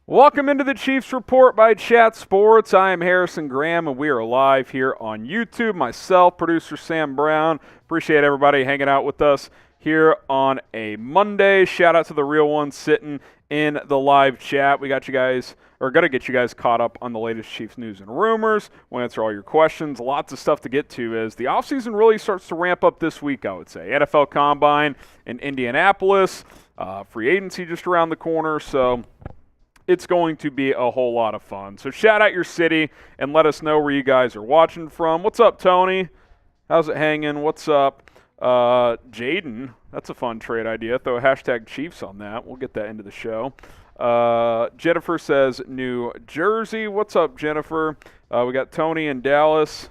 Welcome into the Chiefs Report by Chat Sports. I am Harrison Graham, and we are live here on YouTube. Myself, producer Sam Brown. Appreciate everybody hanging out with us here on a Monday. Shout out to the real ones sitting in the live chat. We got you guys, or going to get you guys caught up on the latest Chiefs news and rumors. We'll answer all your questions. Lots of stuff to get to as the offseason really starts to ramp up this week, I would say. NFL Combine in Indianapolis. Free agency just around the corner, so it's going to be a whole lot of fun. So shout out your city and let us know where you guys are watching from. What's up, Tony? How's it hanging? What's up? Jaden, that's a fun trade idea. Throw a hashtag Chiefs on that. We'll get that into the show. Jennifer says New Jersey. What's up, Jennifer? We got Tony in Dallas.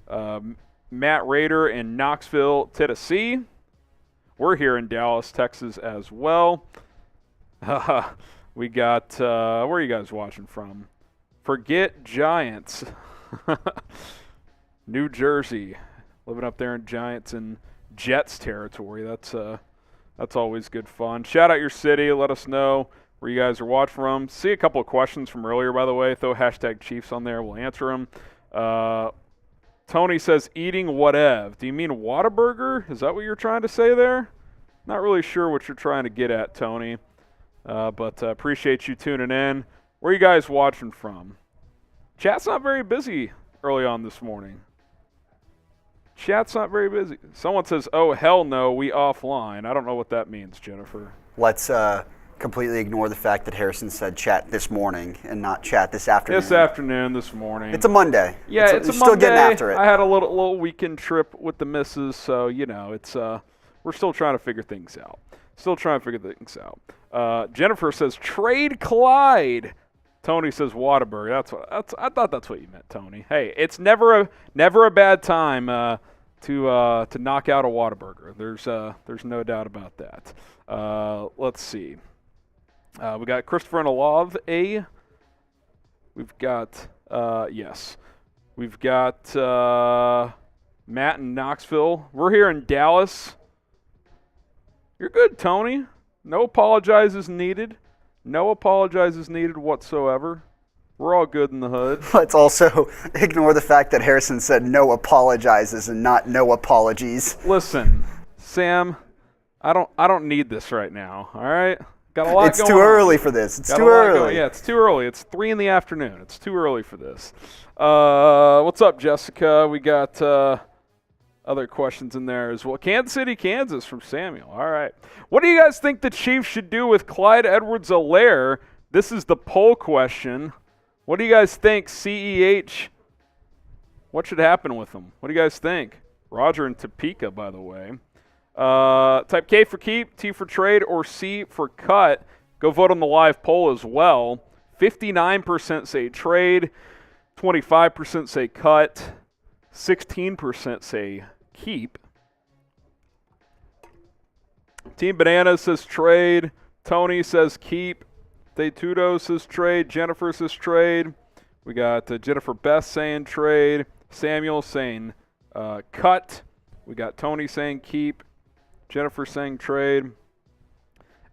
Matt Rader in Knoxville, Tennessee. We're here in Dallas, Texas as well. We got, where are you guys watching from? Forget Giants. New Jersey. Living up there in Giants and Jets territory. That's always good fun. Shout out your city. Let us know where you guys are watching from. See a couple of questions from earlier, by the way. Throw hashtag Chiefs on there. We'll answer them. Tony says, eating whatev. Do you mean Whataburger? Is that what you're trying to say there? Not really sure what you're trying to get at, Tony. But appreciate you tuning in. Where are you guys watching from? Chat's not very busy early on this morning. Chat's not very busy. Someone says, oh, hell no, we offline. I don't know what that means, Jennifer. Let's completely ignore the fact that Harrison said chat this morning and not chat this afternoon. This morning. It's a Monday. Yeah, it's a Monday. Still getting after it. I had a little weekend trip with the missus, so, you know, it's we're still trying to figure things out. Jennifer says, trade Clyde. Tony says, Whataburger. I thought that's what you meant, Tony. Hey, it's never a bad time to knock out a Whataburger. There's no doubt about that. Let's see. We got Christopher and Olave. We've got yes. We've got Matt in Knoxville. We're here in Dallas. You're good, Tony. No apologizes needed. No apologizes needed whatsoever. We're all good in the hood. Let's also ignore the fact that Harrison said no apologizes and not no apologies. Listen, Sam, I don't need this right now, all right? Got a lot it's going too on. Early for this. It's too early. Yeah, it's too early. It's 3 in the afternoon. It's too early for this. What's up, Jessica? We got other questions in there as well. Kansas City, Kansas from Samuel. All right. What do you guys think the Chiefs should do with Clyde Edwards-Helaire? This is the poll question. What do you guys think, CEH? What should happen with him? What do you guys think? Roger and Topeka, by the way. Type K for keep, T for trade, or C for cut. Go vote on the live poll as well. 59% say trade, 25% say cut, 16% say keep. Team Banana says trade. Tony says keep. Detudo says trade. Jennifer says trade. We got Jennifer Beth saying trade. Samuel saying cut. We got Tony saying keep. Jennifer saying trade.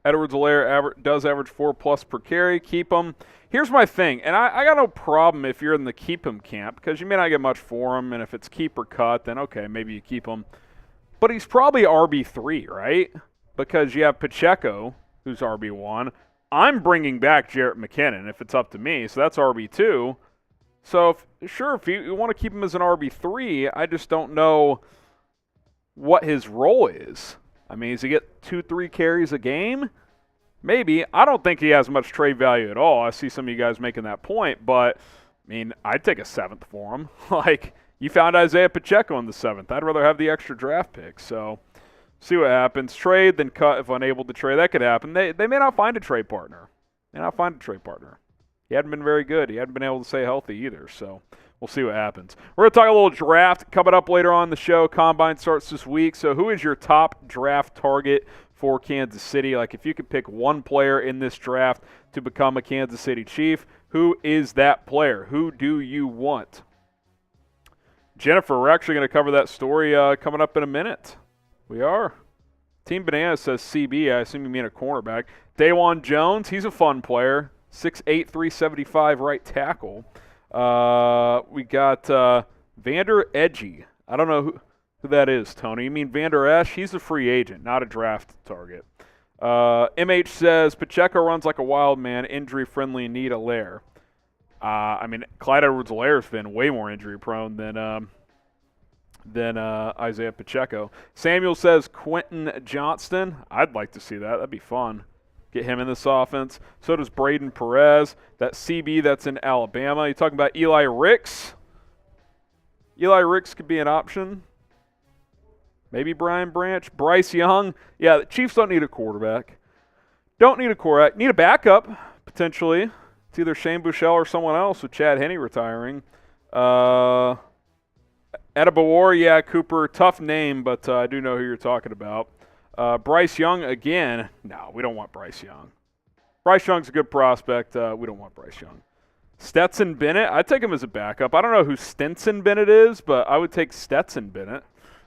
Edwards-Helaire does average 4+ per carry. Keep him. Here's my thing, and I got no problem if you're in the keep him camp because you may not get much for him, and if it's keep or cut, then okay, maybe you keep him. But he's probably RB3, right? Because you have Pacheco, who's RB1. I'm bringing back Jarrett McKinnon if it's up to me, so that's RB2. So, if you want to keep him as an RB3, I just don't know what his role is. I mean, does he get 2-3 carries a game? Maybe. I don't think he has much trade value at all. I see some of you guys making that point, but, I mean, I'd take a 7th for him. Like, you found Isaiah Pacheco in the 7th. I'd rather have the extra draft pick. So, see what happens. Trade, then cut if unable to trade. That could happen. They may not find a trade partner. He hadn't been very good. He hadn't been able to stay healthy either, so we'll see what happens. We're going to talk a little draft coming up later on in the show. Combine starts this week. So who is your top draft target for Kansas City? Like if you could pick one player in this draft to become a Kansas City Chief, who is that player? Who do you want? Jennifer, we're actually going to cover that story coming up in a minute. We are. Team Banana says CB. I assume you mean a cornerback. Dawan Jones, he's a fun player. 6'8", 375 right tackle. We got Vander Edgy. I don't know who that is, Tony. You mean Vander Esch? He's a free agent, not a draft target. MH says, Pacheco runs like a wild man, injury-friendly, need a lair. I mean, Clyde Edwards-Helaire has been way more injury-prone than Isaiah Pacheco. Samuel says Quentin Johnston. I'd like to see that. That'd be fun. Get him in this offense. So does Braden Perez. That CB that's in Alabama. You talking about Eli Ricks? Eli Ricks could be an option. Maybe Brian Branch. Bryce Young. Yeah, the Chiefs don't need a quarterback. Don't need a quarterback. Need a backup, potentially. It's either Shane Buechele or someone else with Chad Henne retiring. Edabawar, yeah, Cooper. Tough name, but I do know who you're talking about. Bryce Young again. No, we don't want Bryce Young. Bryce Young's a good prospect. We don't want Bryce Young. Stetson Bennett. I'd take him as a backup. I don't know who Stinson Bennett is, but I would take Stetson Bennett.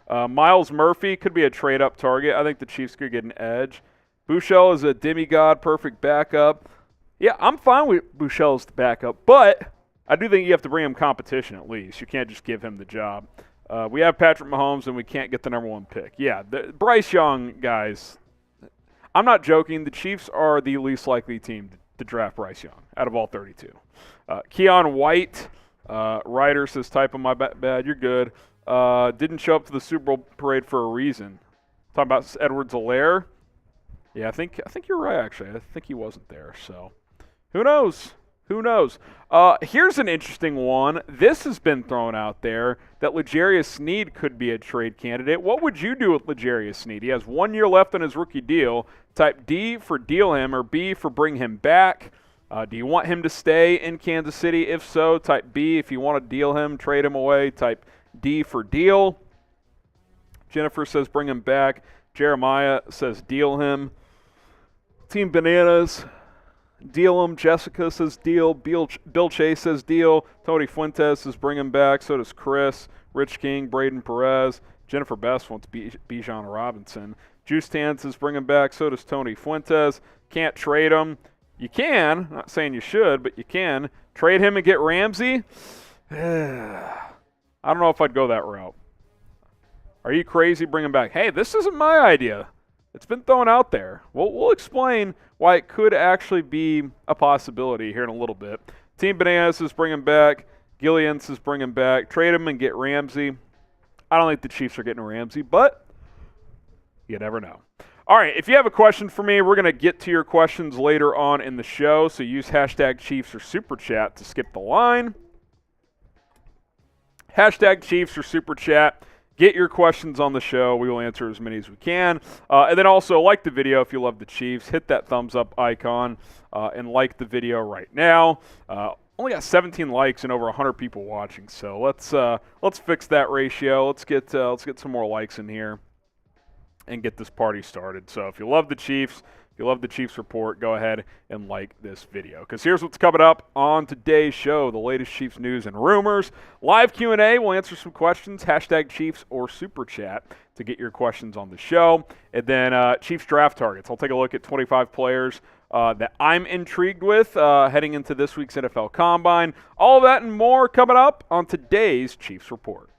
Miles Murphy could be a trade-up target. I think the Chiefs could get an edge. Buechele is a demigod, perfect backup. Yeah, I'm fine with Buechele as the backup, but I do think you have to bring him competition at least. You can't just give him the job. We have Patrick Mahomes, and we can't get the number one pick. Yeah, Bryce Young, guys, I'm not joking. The Chiefs are the least likely team to draft Bryce Young out of all 32. Keon White, Ryder says, type on my bad. You're good. Didn't show up to the Super Bowl parade for a reason. Talking about Edwards-Helaire. Yeah, I think you're right, actually. I think he wasn't there, so who knows? Who knows? Here's an interesting one. This has been thrown out there that L'Jarius Sneed could be a trade candidate. What would you do with L'Jarius Sneed? He has 1 year left on his rookie deal. Type D for deal him or B for bring him back. Do you want him to stay in Kansas City? If so, type B. If you want to deal him, trade him away, type D for deal. Jennifer says bring him back. Jeremiah says deal him. Team Bananas, deal him. Jessica says deal. Bill Chase says deal. Tony Fuentes says bring him back. So does Chris. Rich King, Braden Perez. Jennifer Best wants Bijan Robinson. Juice Tan says bring him back. So does Tony Fuentes. Can't trade him. You can. Not saying you should, but you can. Trade him and get Ramsey. I don't know if I'd go that route. Are you crazy? Bring him back. Hey, this isn't my idea. It's been thrown out there. We'll explain why it could actually be a possibility here in a little bit. Team Bananas says bring him back. Gillian says bring him back. Trade him and get Ramsey. I don't think the Chiefs are getting Ramsey, but you never know. All right, if you have a question for me, we're going to get to your questions later on in the show, so use hashtag Chiefs or Super Chat to skip the line. Hashtag Chiefs or Super Chat. Get your questions on the show. We will answer as many as we can. And then also like the video if you love the Chiefs. Hit that thumbs up icon and like the video right now. Only got 17 likes and over 100 people watching, so let's fix that ratio. Let's get some more likes in here and get this party started. So if you love the Chiefs, if you love the Chiefs Report, go ahead and like this video. Because here's what's coming up on today's show, the latest Chiefs news and rumors. Live Q&A, we'll answer some questions, hashtag Chiefs or Super Chat to get your questions on the show. And then Chiefs draft targets. I'll take a look at 25 players that I'm intrigued with heading into this week's NFL Combine. All of that and more coming up on today's Chiefs Report.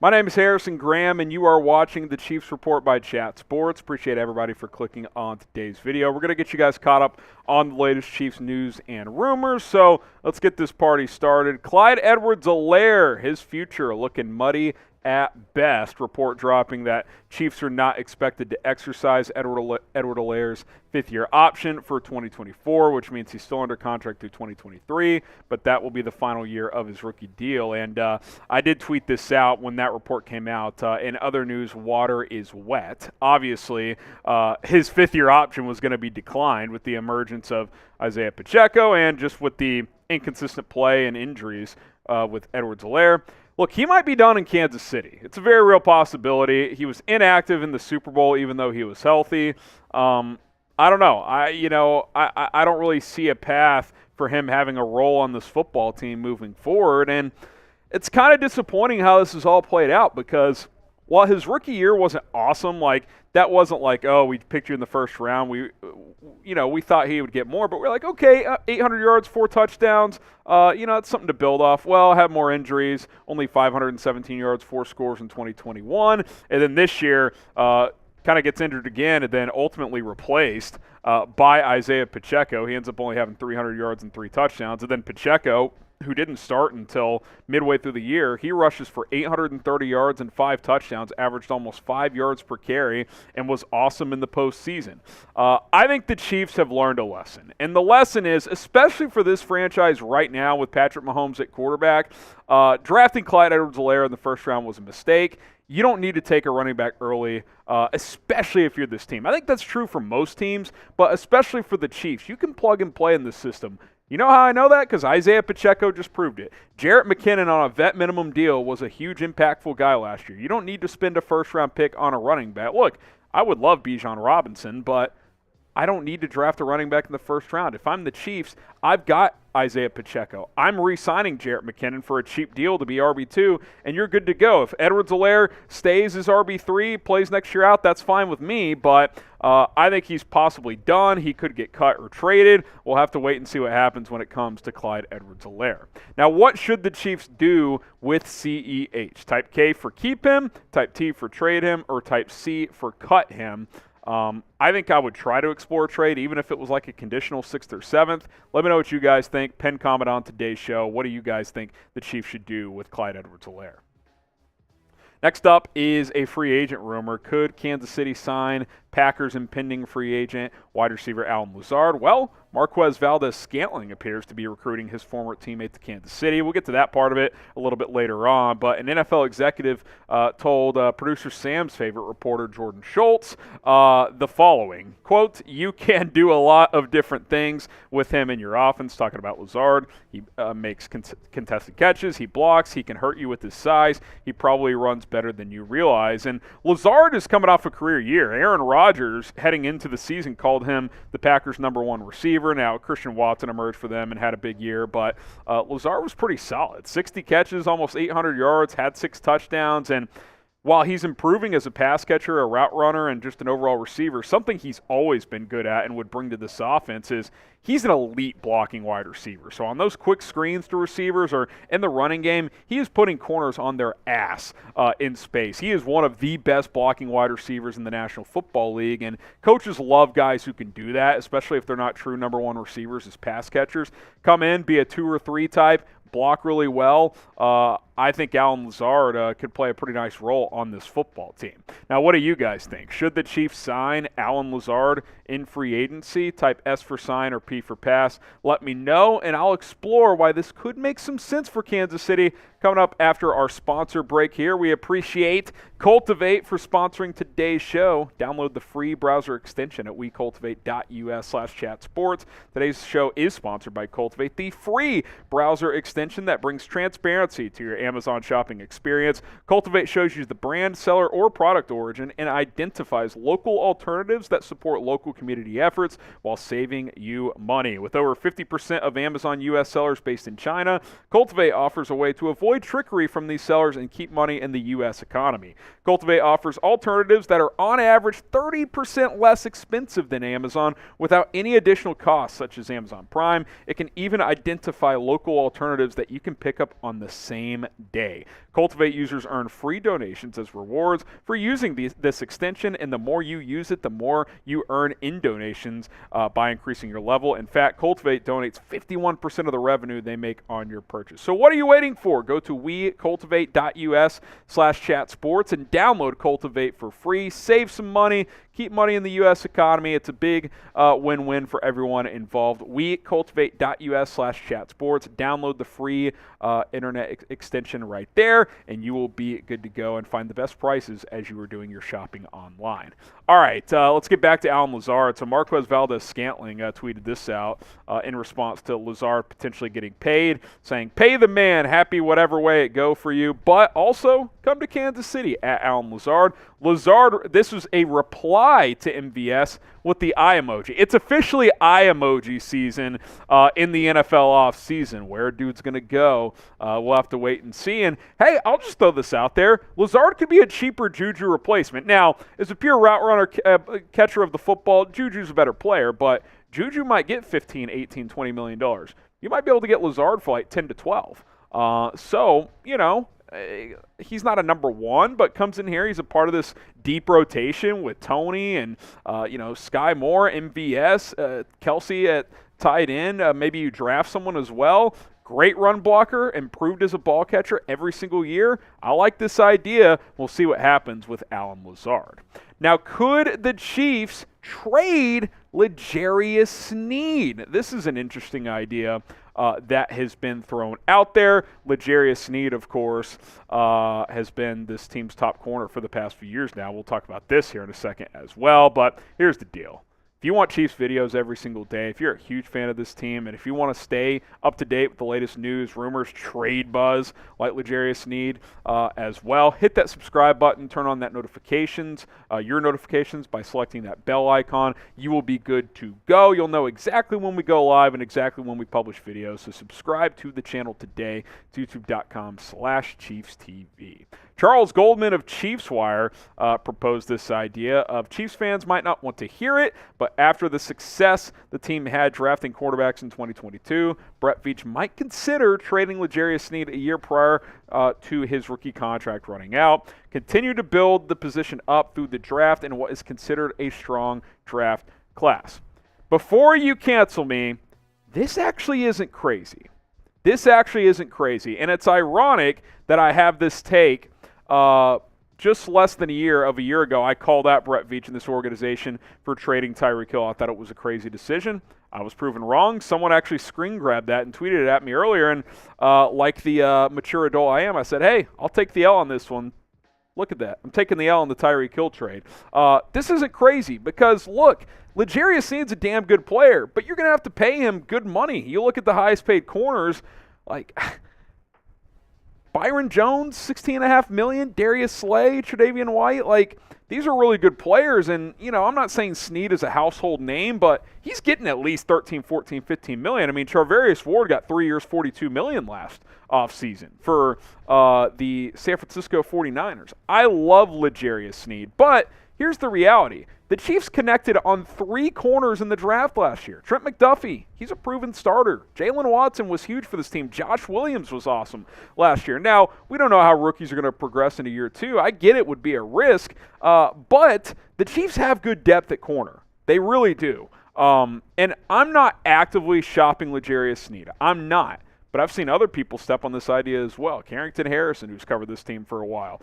My name is Harrison Graham, and you are watching the Chiefs Report by Chat Sports. Appreciate everybody for clicking on today's video. We're going to get you guys caught up on the latest Chiefs news and rumors, so let's get this party started. Clyde Edwards-Helaire, his future looking muddy at best. Report dropping that Chiefs are not expected to exercise Edwards-Helaire's fifth-year option for 2024, which means he's still under contract through 2023, but that will be the final year of his rookie deal. And I did tweet this out when that report came out. In other news, water is wet. Obviously, his fifth-year option was going to be declined with the emergence of Isaiah Pacheco and just with the inconsistent play and injuries with Edwards-Helaire. Look, he might be done in Kansas City. It's a very real possibility. He was inactive in the Super Bowl even though he was healthy. I don't know. I don't really see a path for him having a role on this football team moving forward. And it's kind of disappointing how this is all played out because while his rookie year wasn't awesome, like that wasn't like, oh, we picked you in the first round. We thought he would get more, but we're like, okay, 800 yards, 4 touchdowns. It's something to build off. Well, have more injuries, only 517 yards, 4 scores in 2021. And then this year, kind of gets injured again and then ultimately replaced by Isaiah Pacheco. He ends up only having 300 yards and 3 touchdowns. And then Pacheco, who didn't start until midway through the year, he rushes for 830 yards and 5 touchdowns, averaged almost 5 yards per carry, and was awesome in the postseason. I think the Chiefs have learned a lesson. And the lesson is, especially for this franchise right now with Patrick Mahomes at quarterback, drafting Clyde Edwards-Helaire in the first round was a mistake. You don't need to take a running back early, especially if you're this team. I think that's true for most teams, but especially for the Chiefs. You can plug and play in this system. You know how I know that? Because Isaiah Pacheco just proved it. Jarrett McKinnon on a vet minimum deal was a huge impactful guy last year. You don't need to spend a first-round pick on a running back. Look, I would love Bijan Robinson, but I don't need to draft a running back in the first round. If I'm the Chiefs, I've got Isaiah Pacheco. I'm re-signing Jarrett McKinnon for a cheap deal to be RB2, and you're good to go. If Edwards-Helaire stays as RB3, plays next year out, that's fine with me, but I think he's possibly done. He could get cut or traded. We'll have to wait and see what happens when it comes to Clyde Edwards-Helaire. Now, what should the Chiefs do with CEH? Type K for keep him, type T for trade him, or type C for cut him? I think I would try to explore a trade, even if it was like a conditional 6th or 7th. Let me know what you guys think. Pen comment on today's show. What do you guys think the Chiefs should do with Clyde Edwards-Helaire? Next up is a free agent rumor. Could Kansas City sign Packers' impending free agent wide receiver Allen Lazard? Well, Marquez Valdes-Scantling appears to be recruiting his former teammate to Kansas City. We'll get to that part of it a little bit later on, but an NFL executive told producer Sam's favorite reporter, Jordan Schultz, the following, quote, "You can do a lot of different things with him in your offense," talking about Lazard. He makes contested catches. He blocks. He can hurt you with his size. He probably runs better than you realize. And Lazard is coming off a career year. Aaron Rodgers, heading into the season, called him the Packers' #1 receiver. Now, Christian Watson emerged for them and had a big year, but Lazard was pretty solid. 60 catches, almost 800 yards, had 6 touchdowns, and while he's improving as a pass catcher, a route runner, and just an overall receiver, something he's always been good at and would bring to this offense is he's an elite blocking wide receiver. So on those quick screens to receivers or in the running game, he is putting corners on their ass in space. He is one of the best blocking wide receivers in the National Football League, and coaches love guys who can do that, especially if they're not true #1 receivers as pass catchers. Come in, be a 2 or 3 type, block really well. I think Allen Lazard could play a pretty nice role on this football team. Now, what do you guys think? Should the Chiefs sign Allen Lazard in free agency? Type S for sign or P for pass. Let me know, and I'll explore why this could make some sense for Kansas City coming up after our sponsor break here. We appreciate Cultivate for sponsoring today's show. Download the free browser extension at wecultivate.us/chatsports. Today's show is sponsored by Cultivate, the free browser extension that brings transparency to your Amazon shopping experience. Cultivate shows you the brand, seller, or product origin and identifies local alternatives that support local community efforts while saving you money. With over 50% of Amazon U.S. sellers based in China, Cultivate offers a way to avoid trickery from these sellers and keep money in the U.S. economy. Cultivate offers alternatives that are on average 30% less expensive than Amazon without any additional costs, such as Amazon Prime. It can even identify local alternatives that you can pick up on the same day. Cultivate users earn free donations as rewards for using this extension, and the more you use it, the more you earn in donations by increasing your level. In fact, Cultivate donates 51% of the revenue they make on your purchase. So what are you waiting for? Go to wecultivate.us/chatsports and download Cultivate for free. Save some money. Keep money in the U.S. economy. It's a big win-win for everyone involved. wecultivate.us/chatsports. Download the free internet extension right there, and you will be good to go and find the best prices as you are doing your shopping online. All right, let's get back to Allen Lazard. So Marquez Valdes-Scantling tweeted this out in response to Lazard potentially getting paid, saying, "Pay the man, happy whatever way it go for you, but also come to Kansas City at Allen Lazard." Lazard, this was a reply reply to MVS with the eye emoji. It's officially eye emoji season in the NFL offseason. Where a dude's going to go, we'll have to wait and see. And, hey, I'll just throw this out there. Lazard could be a cheaper Juju replacement. Now, as a pure route runner, catcher of the football, Juju's a better player, but Juju might get $15, $18, $20 million. You might be able to get Lazard for like 10 to 12. So, he's not a number one, but comes in here. He's a part of this deep rotation with Tony and, Sky Moore, MVS, Kelsey at tight end. Maybe you draft someone as well. Great run blocker, improved as a ball catcher every single year. I like this idea. We'll see what happens with Allen Lazard. Now, could the Chiefs trade L'Jarius Sneed? This is an interesting idea that has been thrown out there. L'Jarius Sneed, of course, has been this team's top corner for the past few years now. We'll talk about this here in a second as well, but here's the deal. If you want Chiefs videos every single day, if you're a huge fan of this team, and if you want to stay up to date with the latest news, rumors, trade buzz, like L'Jarius Sneed as well, hit that subscribe button, turn on that your notifications by selecting that bell icon. You will be good to go. You'll know exactly when we go live and exactly when we publish videos. So subscribe to the channel today, to youtube.com/ChiefsTV. Charles Goldman of ChiefsWire proposed this idea of Chiefs fans might not want to hear it, but after the success the team had drafting quarterbacks in 2022, Brett Veach might consider trading L'Jarius Sneed a year prior to his rookie contract running out, continue to build the position up through the draft in what is considered a strong draft class. Before you cancel me, this actually isn't crazy. And it's ironic that I have this take just less than a year ago. I called out Brett Veach and this organization for trading Tyreek Hill. I thought it was a crazy decision. I was proven wrong. Someone actually screen grabbed that and tweeted it at me earlier, and like the mature adult I am, I said, hey, I'll take the L on this one. Look at that. I'm taking the L on the Tyreek Hill trade. This isn't crazy because, look, L'Jarius Sneed's a damn good player, but you're going to have to pay him good money. You look at the highest paid corners, like Byron Jones, $16.5 million, Darius Slay, Tre'Davious White, these are really good players. And, I'm not saying Sneed is a household name, but he's getting at least 13, 14, 15 million. I mean, Charvarius Ward got 3 years, $42 million last offseason for the San Francisco 49ers. I love L'Jarius Sneed, but here's the reality. The Chiefs connected on 3 corners in the draft last year. Trent McDuffie, he's a proven starter. Jaylen Watson was huge for this team. Josh Williams was awesome last year. Now, we don't know how rookies are going to progress into year 2. I get it would be a risk, but the Chiefs have good depth at corner. They really do. And I'm not actively shopping L'Jarius Sneed. I'm not. But I've seen other people step on this idea as well. Carrington Harrison, who's covered this team for a while.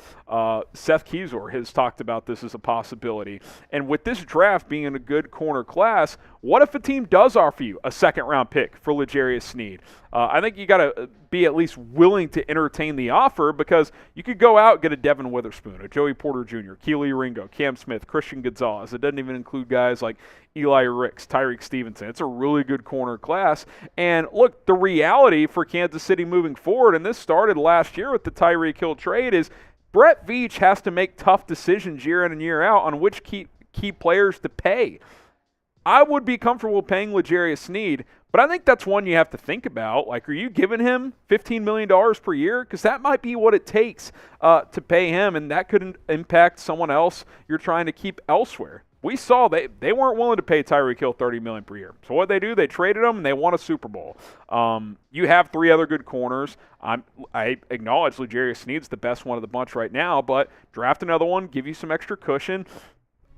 Seth Keysor has talked about this as a possibility. And with this draft being in a good corner class, what if a team does offer you a second-round pick for L'Jarius Sneed? I think you got to be at least willing to entertain the offer because you could go out and get a Devin Witherspoon, a Joey Porter Jr., Keely Ringo, Cam Smith, Christian Gonzalez. It doesn't even include guys like Eli Ricks, Tyreek Stevenson. It's a really good corner class. And look, the reality for Kansas City moving forward, and this started last year with the Tyreek Hill trade, is Brett Veach has to make tough decisions year in and year out on which key players to pay. I would be comfortable paying L'Jarius Sneed, but I think that's one you have to think about. Are you giving him $15 million per year? Because that might be what it takes to pay him, and that could impact someone else you're trying to keep elsewhere. We saw they weren't willing to pay Tyreek Hill $30 million per year. So what they do, they traded him, and they won a Super Bowl. You have 3 other good corners. I acknowledge L'Jarius Sneed's the best one of the bunch right now, but draft another one, give you some extra cushion.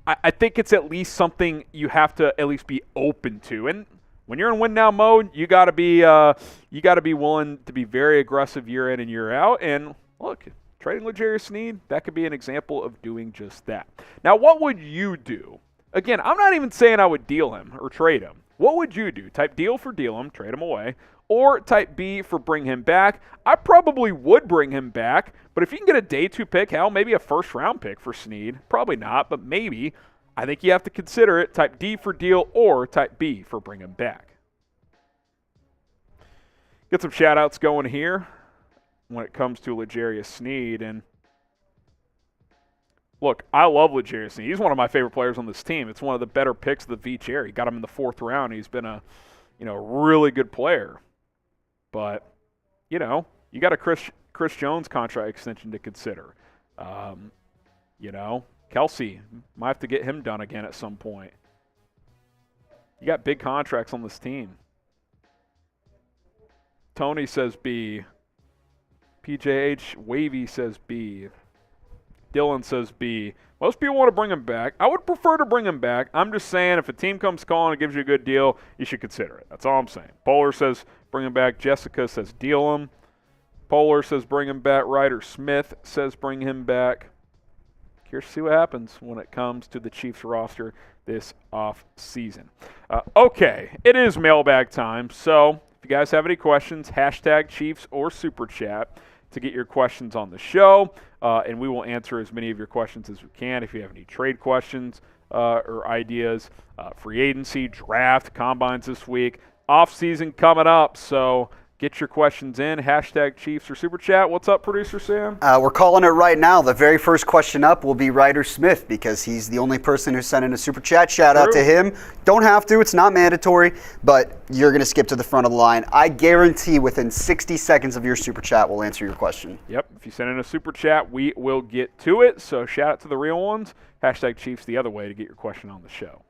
I think it's at least something you have to at least be open to. And when you're in win now mode, you got to be willing to be very aggressive year in and year out. And look, trading L'Jarius Sneed, that could be an example of doing just that. Now, what would you do? Again, I'm not even saying I would deal him or trade him. What would you do? Type deal for deal him, trade him away, or type B for bring him back. I probably would bring him back, but if you can get a day 2 pick, hell, maybe a first-round pick for Sneed. Probably not, but maybe. I think you have to consider it. Type D for deal or type B for bring him back. Get some shout-outs going here when it comes to L'Jarius Sneed. And look, I love L'Jarius Sneed. He's one of my favorite players on this team. It's one of the better picks of the Veach era. He got him in the 4th round. He's been a really good player. But, you got a Chris Jones contract extension to consider. Kelsey, might have to get him done again at some point. You got big contracts on this team. Tony says B. PJH Wavy says B. Dylan says B. Most people want to bring him back. I would prefer to bring him back. I'm just saying if a team comes calling and gives you a good deal, you should consider it. That's all I'm saying. Polar says bring him back. Jessica says deal him. Polar says bring him back. Ryder Smith says bring him back. Curious to see what happens when it comes to the Chiefs roster this off season. Okay, it is mailbag time. So if you guys have any questions, hashtag Chiefs or Super Chat to get your questions on the show, and we will answer as many of your questions as we can. If you have any trade questions or ideas, free agency, draft, combines this week, off season coming up. So get your questions in, hashtag Chiefs or Super Chat. What's up, Producer Sam? We're calling it right now. The very first question up will be Ryder Smith because he's the only person who sent in a Super Chat. Shout out to him. Don't have to. It's not mandatory, but you're going to skip to the front of the line. I guarantee within 60 seconds of your Super Chat, we'll answer your question. Yep. If you send in a Super Chat, we will get to it. So shout out to the real ones. Hashtag Chiefs the other way to get your question on the show.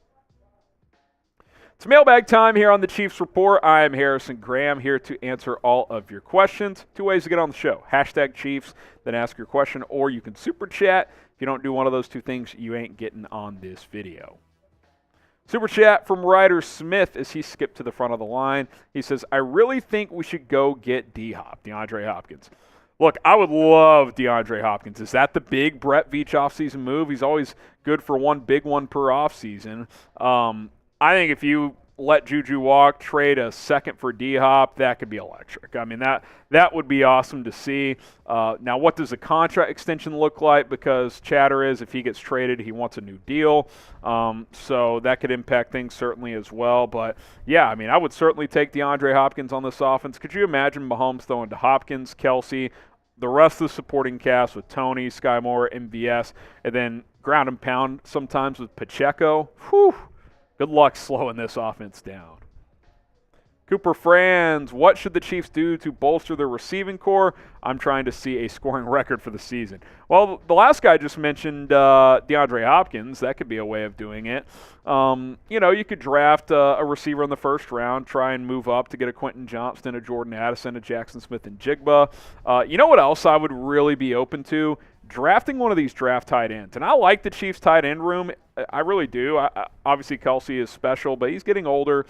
It's mailbag time here on the Chiefs Report. I am Harrison Graham here to answer all of your questions. 2 ways to get on the show. Hashtag Chiefs, then ask your question, or you can Super Chat. If you don't do one of those 2 things, you ain't getting on this video. Super Chat from Ryder Smith as he skipped to the front of the line. He says, I really think we should go get D-Hop, DeAndre Hopkins. Look, I would love DeAndre Hopkins. Is that the big Brett Veach offseason move? He's always good for one big one per offseason. I think if you let Juju walk, trade a second for D-Hop, that could be electric. I mean, that would be awesome to see. Now, what does the contract extension look like? Because chatter is if he gets traded, he wants a new deal. So that could impact things certainly as well. But, yeah, I mean, I would certainly take DeAndre Hopkins on this offense. Could you imagine Mahomes throwing to Hopkins, Kelsey, the rest of the supporting cast with Tony, Sky Moore, MVS, and then ground and pound sometimes with Pacheco? Whew. Good luck slowing this offense down. Cooper Franz, what should the Chiefs do to bolster their receiving core? I'm trying to see a scoring record for the season. Well, the last guy just mentioned DeAndre Hopkins. That could be a way of doing it. You could draft a receiver in the 1st round, try and move up to get a Quentin Johnston, a Jordan Addison, a Jackson Smith, and Jigba. You know what else I would really be open to? Drafting one of these draft tight ends. And I like the Chiefs tight end room. I really do. Obviously, Kelsey is special, but he's getting older.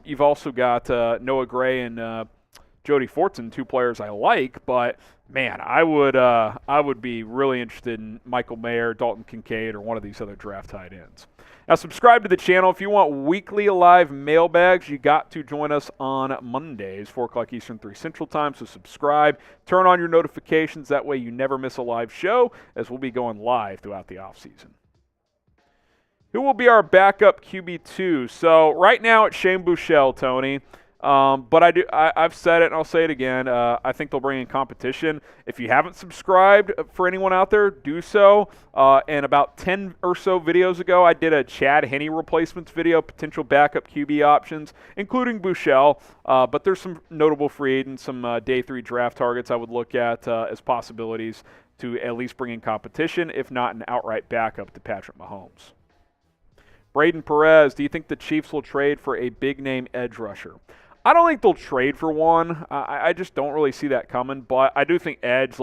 You've also got Noah Gray and Jody Fortson, 2 players I like. But, man, I would be really interested in Michael Mayer, Dalton Kincaid, or one of these other draft tight ends. Now, subscribe to the channel. If you want weekly live mailbags, you got to join us on Mondays, 4 o'clock Eastern, 3 Central Time. So subscribe. Turn on your notifications. That way you never miss a live show, as we'll be going live throughout the offseason. Who will be our backup QB2? So right now it's Shane Buechele, Tony. But I've said it and I'll say it again. I think they'll bring in competition. If you haven't subscribed for anyone out there, do so. And about 10 or so videos ago, I did a Chad Henne replacements video, potential backup QB options, including Buechele. But there's some notable free agents, some day 3 draft targets I would look at as possibilities to at least bring in competition, if not an outright backup to Patrick Mahomes. Braden Perez, do you think the Chiefs will trade for a big-name edge rusher? I don't think they'll trade for one. I just don't really see that coming. But I do think edge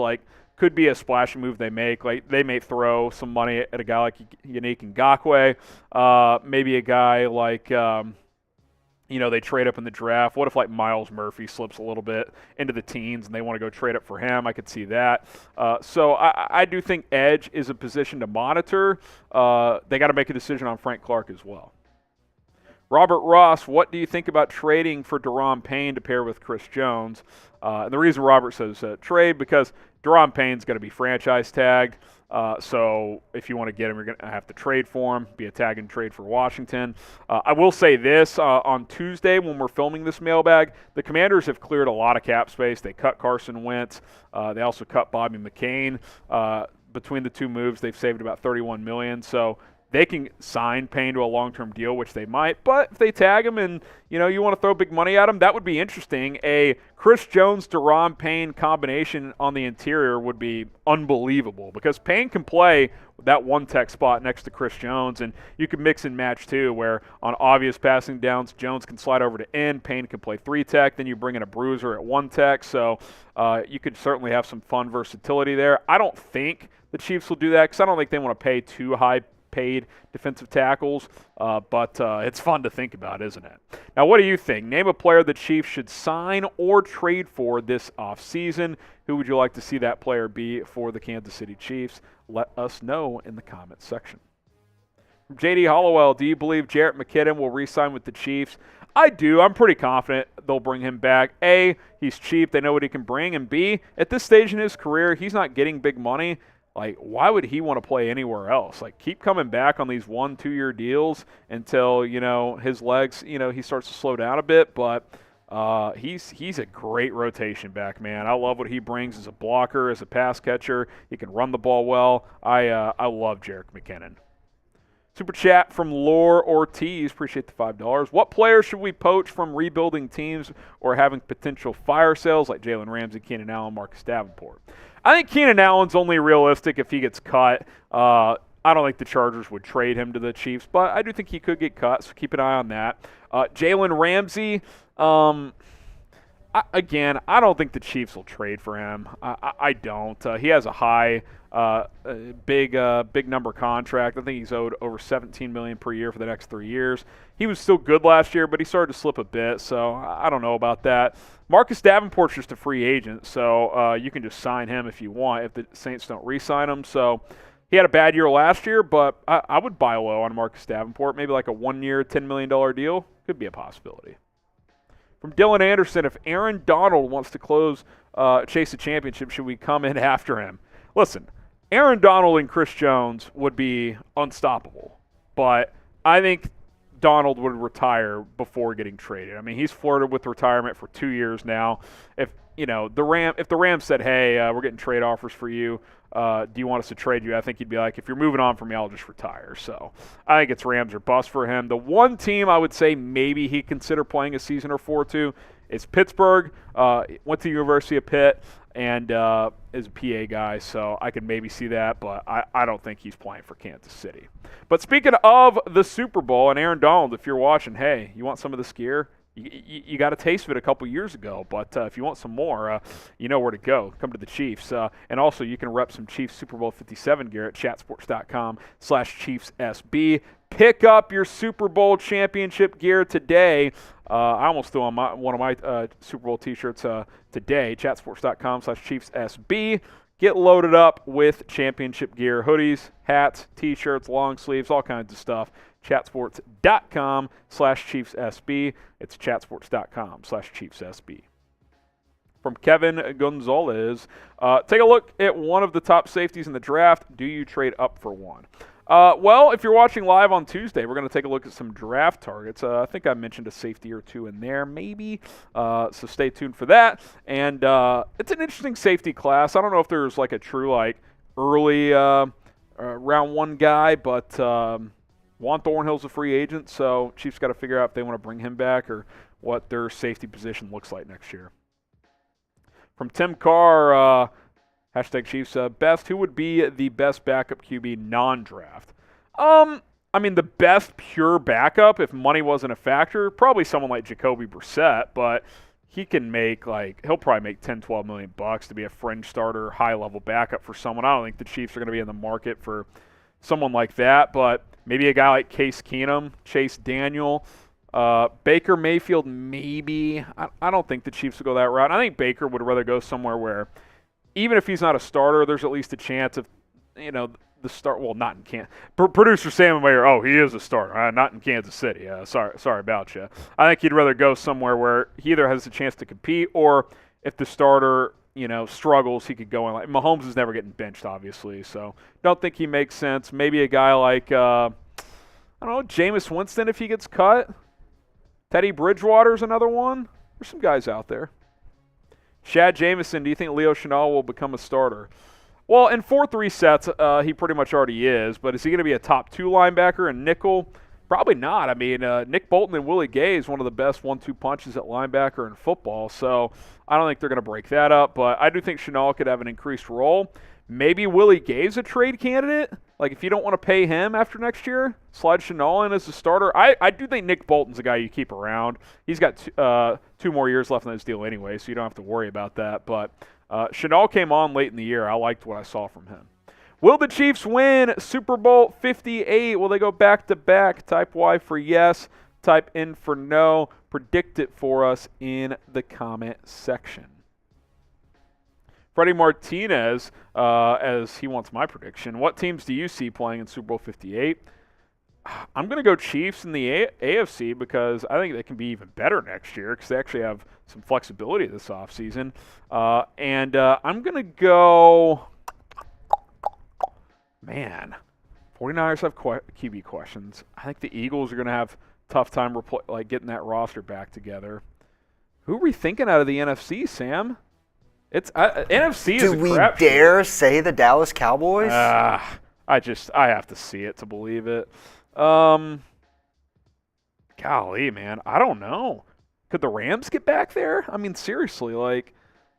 could be a splashy move they make. Like they may throw some money at a guy like Yannick Ngakoue, maybe a guy like they trade up in the draft. What if like Myles Murphy slips a little bit into the teens and they want to go trade up for him? I could see that. So I do think edge is a position to monitor. They got to make a decision on Frank Clark as well. Robert Ross, what do you think about trading for Daron Payne to pair with Chris Jones? And the reason Robert says trade, because Daron Payne's going to be franchise tagged. So if you want to get him, you're going to have to trade for him, be a tag and trade for Washington. I will say this, on Tuesday when we're filming this mailbag, the Commanders have cleared a lot of cap space. They cut Carson Wentz. They also cut Bobby McCain. between the two moves, they've saved about $31 million. So they can sign Payne to a long-term deal, which they might. But if they tag him and, you want to throw big money at him, that would be interesting. A Chris Jones, Deron Payne combination on the interior would be unbelievable because Payne can play that one-tech spot next to Chris Jones, and you can mix and match too, where on obvious passing downs, Jones can slide over to end, Payne can play 3-tech, then you bring in a bruiser at 1-tech. So you could certainly have some fun versatility there. I don't think the Chiefs will do that because I don't think they want to pay too high paid defensive tackles, but it's fun to think about, isn't it? Now, what do you think? Name a player the Chiefs should sign or trade for this offseason. Who would you like to see that player be for the Kansas City Chiefs? Let us know in the comments section. From J.D. Hollowell, do you believe Jerick McKinnon will re-sign with the Chiefs? I do. I'm pretty confident they'll bring him back. A, he's cheap. They know what he can bring. And B, at this stage in his career, he's not getting big money. Like, why would he want to play anywhere else? Like, keep coming back on these 1-2 year deals until, his legs, he starts to slow down a bit. But he's a great rotation back, man. I love what he brings as a blocker, as a pass catcher. He can run the ball well. I love Jerick McKinnon. Super chat from Lore Ortiz. Appreciate the $5. What players should we poach from rebuilding teams or having potential fire sales like Jalen Ramsey, Keenan Allen, Marcus Davenport? I think Keenan Allen's only realistic if he gets cut. I don't think the Chargers would trade him to the Chiefs, but I do think he could get cut, so keep an eye on that. Jalen Ramsey, again, I don't think the Chiefs will trade for him. I don't. He has a high, big number contract. I think he's owed over $17 million per year for the next 3 years. He was still good last year, but he started to slip a bit, so I don't know about that. Marcus Davenport's just a free agent, so you can just sign him if you want if the Saints don't re-sign him. So he had a bad year last year, but I would buy low on Marcus Davenport. Maybe like a 1-year, $10 million deal could be a possibility. From Dylan Anderson, if Aaron Donald wants to chase a championship, should we come in after him? Listen, Aaron Donald and Chris Jones would be unstoppable, but I think Donald would retire before getting traded. I mean, he's flirted with retirement for 2 years now. If the Rams said, "Hey, we're getting trade offers for you. Do you want us to trade you?" I think he'd be like, "If you're moving on from me, I'll just retire." So I think it's Rams or bust for him. The one team I would say maybe he'd consider playing a season or 4 to is Pittsburgh. Went to the University of Pitt and is a PA guy, so I could maybe see that, but I don't think he's playing for Kansas City. But speaking of the Super Bowl and Aaron Donald, if you're watching, hey, you want some of this gear? You got a taste of it a couple years ago, but if you want some more, you know where to go. Come to the Chiefs. And also, you can rep some Chiefs Super Bowl 57 gear at chatsports.com/ChiefsSB. Pick up your Super Bowl championship gear today. I almost threw on one of my Super Bowl t-shirts today, chatsports.com/ChiefsSB. Get loaded up with championship gear, hoodies, hats, t-shirts, long sleeves, all kinds of stuff. chatsports.com/ChiefsSB. It's chatsports.com/ChiefsSB. From Kevin Gonzalez, take a look at one of the top safeties in the draft. Do you trade up for one? Well, if you're watching live on Tuesday, we're going to take a look at some draft targets. I think I mentioned a safety or two in there, maybe. So stay tuned for that. And it's an interesting safety class. I don't know if there's like a true early round one guy, but Juan Thornhill's a free agent, so Chiefs got to figure out if they want to bring him back or what their safety position looks like next year. From Tim Carr, hashtag Chiefs best. Who would be the best backup QB non-draft? I mean, the best pure backup, if money wasn't a factor, probably someone like Jacoby Brissett, but he can make he'll probably make $10-12 million to be a fringe starter, high-level backup for someone. I don't think the Chiefs are going to be in the market for someone like that, but maybe a guy like Case Keenum, Chase Daniel, Baker Mayfield, maybe. I don't think the Chiefs will go that route. I think Baker would rather go somewhere where, even if he's not a starter, there's at least a chance of, the start. Well, not in Kansas. Producer Sam Mayer, he is a starter. Not in Kansas City. Sorry about you. I think he'd rather go somewhere where he either has a chance to compete, or if the starter, struggles, he could go in. Mahomes is never getting benched, obviously. So don't think he makes sense. Maybe a guy like, Jameis Winston if he gets cut. Teddy Bridgewater's another one. There's some guys out there. Shad Jamison, do you think Leo Chenal will become a starter? Well, in 4-3 sets, he pretty much already is, but is he going to be a top 2 linebacker in nickel? Probably not. I mean, Nick Bolton and Willie Gay is one of the best 1-2 punches at linebacker in football, so I don't think they're going to break that up, but I do think Shenault could have an increased role. Maybe Willie Gay's a trade candidate. Like, if you don't want to pay him after next year, slide Shenault in as a starter. I do think Nick Bolton's a guy you keep around. He's got 2 more years left on his deal anyway, so you don't have to worry about that, but Shenault came on late in the year. I liked what I saw from him. Will the Chiefs win Super Bowl 58? Will they go back-to-back? Type Y for yes. Type in for no. Predict it for us in the comment section. Freddie Martinez, as he wants my prediction, what teams do you see playing in Super Bowl 58? I'm going to go Chiefs in the AFC because I think they can be even better next year because they actually have some flexibility this offseason. And I'm going to go, 49ers have QB questions. I think the Eagles are going to have a tough time getting that roster back together. Who are we thinking out of the NFC, Sam? It's NFC is a crap. Do we dare say the Dallas Cowboys? I have to see it to believe it. Golly, man, I don't know. Could the Rams get back there? I mean, seriously,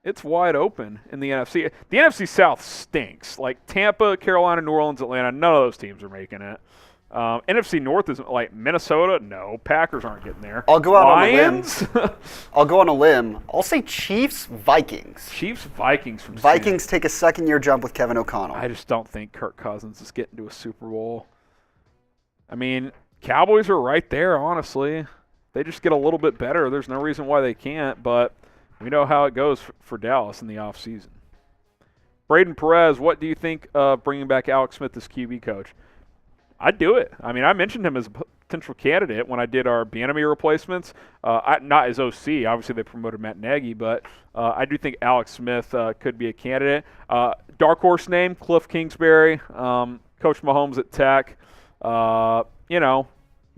it's wide open in the NFC. The NFC South stinks. Like Tampa, Carolina, New Orleans, Atlanta, none of those teams are making it. NFC North is like Minnesota. No, Packers aren't getting there. I'll go out Lions? on a limb. I'll go on a limb. I'll say Chiefs, Vikings. Chiefs, Vikings from Vikings Sam. take a second-year jump with Kevin O'Connell. I just don't think Kirk Cousins is getting to a Super Bowl. I mean, Cowboys are right there, honestly. They just get a little bit better. There's no reason why they can't, but we know how it goes for Dallas in the offseason. Braden Perez, what do you think of bringing back Alex Smith as QB coach? I'd do it. I mean, I mentioned him as a potential candidate when I did our Bieniemy replacements. Not as OC. Obviously, they promoted Matt Nagy, but I do think Alex Smith could be a candidate. Dark horse name, Cliff Kingsbury, Coach Mahomes at Tech.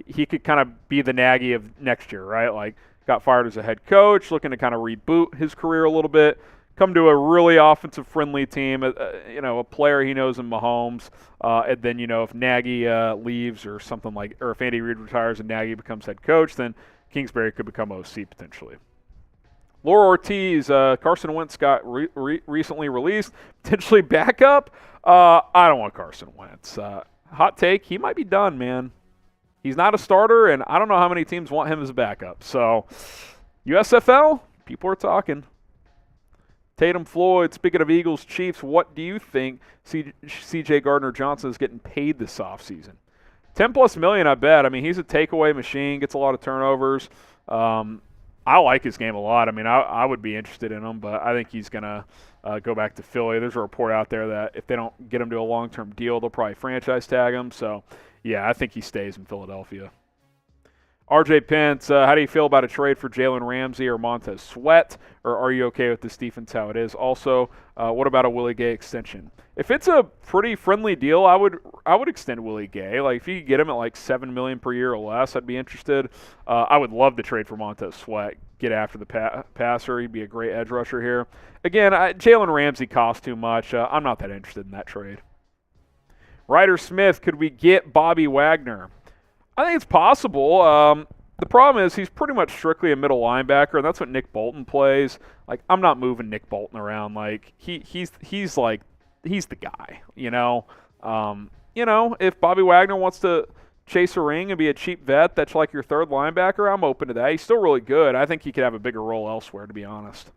He could kind of be the Nagy of next year, right? Like, got fired as a head coach, looking to kind of reboot his career a little bit. Come to a really offensive-friendly team, a player he knows in Mahomes, and then, if Nagy leaves or something or if Andy Reid retires and Nagy becomes head coach, then Kingsbury could become OC potentially. Laura Ortiz, Carson Wentz got recently released, potentially backup. I don't want Carson Wentz. Hot take, he might be done, man. He's not a starter, and I don't know how many teams want him as a backup. So, USFL, people are talking. Tatum Floyd, speaking of Eagles, Chiefs, what do you think C.J. Gardner-Johnson is getting paid this offseason? $10+ million, I bet. I mean, he's a takeaway machine, gets a lot of turnovers. I like his game a lot. I mean, I would be interested in him, but I think he's going to go back to Philly. There's a report out there that if they don't get him to a long-term deal, they'll probably franchise tag him. So, yeah, I think he stays in Philadelphia. RJ Pence, how do you feel about a trade for Jalen Ramsey or Montez Sweat, or are you okay with this defense how it is? Also, what about a Willie Gay extension? If it's a pretty friendly deal, I would extend Willie Gay. Like, if you could get him at like $7 million per year or less, I'd be interested. I would love to trade for Montez Sweat, get after the passer. He'd be a great edge rusher here. Again, Jalen Ramsey costs too much. I'm not that interested in that trade. Ryder Smith, could we get Bobby Wagner? I think it's possible. The problem is he's pretty much strictly a middle linebacker, and that's what Nick Bolton plays. Like, I'm not moving Nick Bolton around. Like, he's the guy, if Bobby Wagner wants to chase a ring and be a cheap vet that's like your third linebacker, I'm open to that. He's still really good. I think he could have a bigger role elsewhere, to be honest.